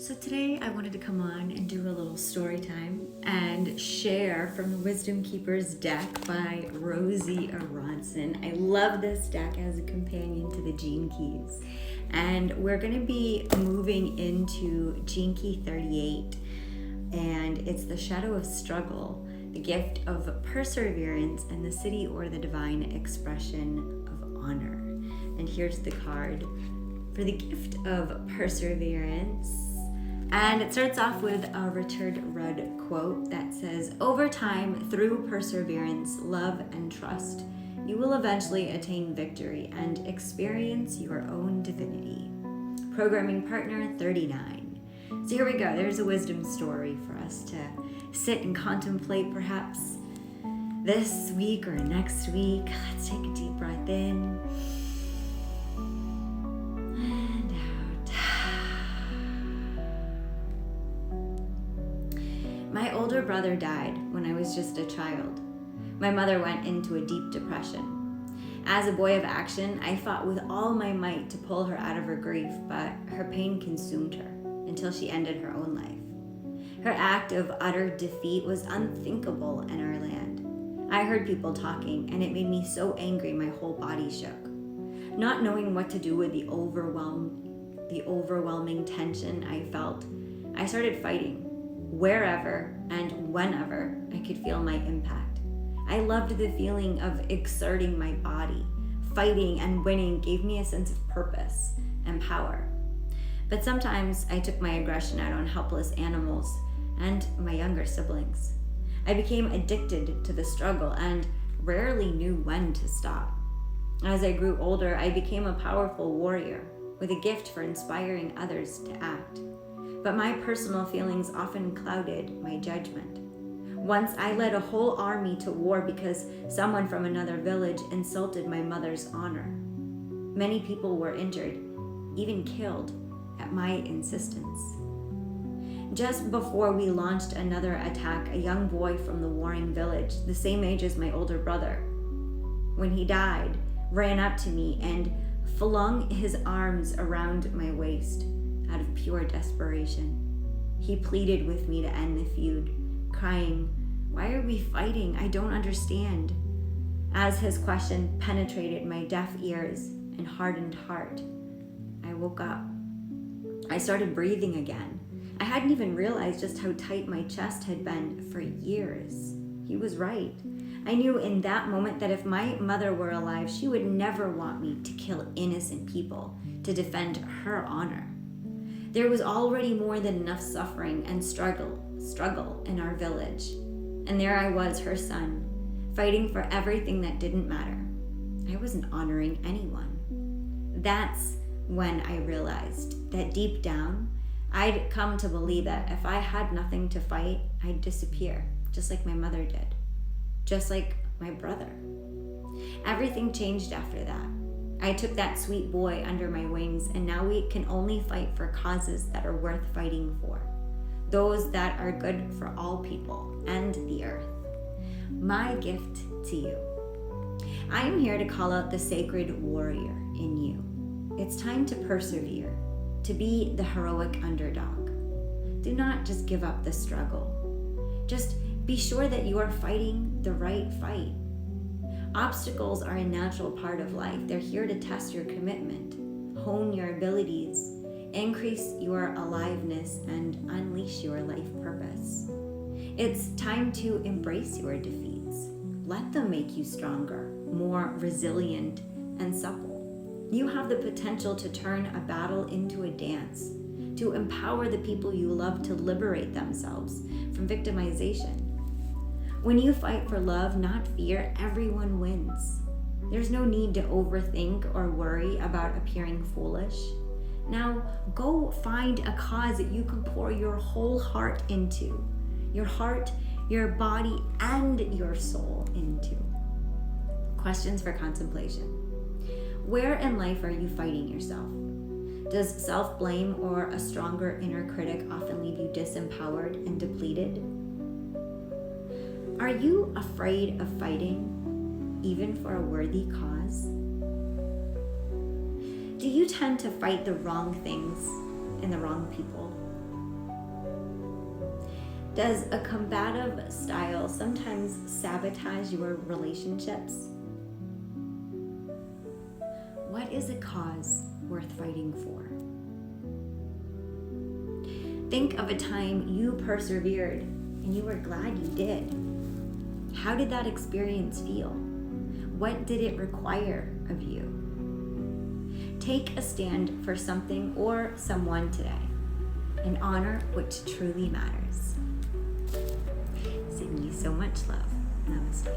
So today I wanted to come on and do a little story time and share from the Wisdom Keepers deck by Rosy Aronson. I love this deck as a companion to the Gene Keys. And we're going to be moving into Gene Key 38. And it's the shadow of struggle, the gift of perseverance, and the city or the divine expression of honor. And here's the card for the gift of perseverance. And it starts off with a Richard Rudd quote that says, "Over time, through perseverance, love, and trust, you will eventually attain victory and experience your own divinity." Programming partner 39. So here we go. There's a wisdom story for us to sit and contemplate perhaps this week or next week. Let's take a deep breath in. And out. My older brother died when I was just a child. My mother went into a deep depression. As a boy of action, I fought with all my might to pull her out of her grief, but her pain consumed her until she ended her own life. Her act of utter defeat was unthinkable in our land. I heard people talking, and it made me so angry my whole body shook. Not knowing what to do with the overwhelming tension I felt, I started fighting wherever and whenever I could feel my impact. I loved the feeling of exerting my body. Fighting and winning gave me a sense of purpose and power. But sometimes I took my aggression out on helpless animals and my younger siblings. I became addicted to the struggle and rarely knew when to stop. As I grew older, I became a powerful warrior with a gift for inspiring others to act. But my personal feelings often clouded my judgment. Once I led a whole army to war because someone from another village insulted my mother's honor. Many people were injured, even killed, at my insistence. Just before we launched another attack, a young boy from the warring village, the same age as my older brother, when he died, ran up to me and flung his arms around my waist out of pure desperation. He pleaded with me to end the feud, crying, "Why are we fighting? I don't understand." As his question penetrated my deaf ears and hardened heart, I woke up. I started breathing again. I hadn't even realized just how tight my chest had been for years. He was right. I knew in that moment that if my mother were alive, she would never want me to kill innocent people to defend her honor. There was already more than enough suffering and struggle in our village. And there I was, her son, fighting for everything that didn't matter. I wasn't honoring anyone. That's when I realized that deep down, I'd come to believe that if I had nothing to fight, I'd disappear, just like my mother did, just like my brother. Everything changed after that. I took that sweet boy under my wings, and now we can only fight for causes that are worth fighting for, those that are good for all people and the earth. My gift to you. I am here to call out the sacred warrior in you. It's time to persevere, to be the heroic underdog. Do not just give up the struggle. Just be sure that you are fighting the right fight. Obstacles are a natural part of life. They're here to test your commitment, hone your abilities, increase your aliveness, and unleash your life purpose. It's time to embrace your defeats. Let them make you stronger, more resilient, and supple. You have the potential to turn a battle into a dance, to empower the people you love to liberate themselves from victimization. When you fight for love, not fear, everyone wins. There's no need to overthink or worry about appearing foolish. Now, go find a cause that you can pour your whole heart into. Your heart, your body, and your soul into. Questions for contemplation. Where in life are you fighting yourself? Does self-blame or a stronger inner critic often leave you disempowered and depleted? Are you afraid of fighting, even for a worthy cause? Do you tend to fight the wrong things and the wrong people? Does a combative style sometimes sabotage your relationships? What is a cause worth fighting for? Think of a time you persevered and you were glad you did. How did that experience feel? What did it require of you? Take a stand for something or someone today and honor what truly matters. Sending you so much love. Namaste.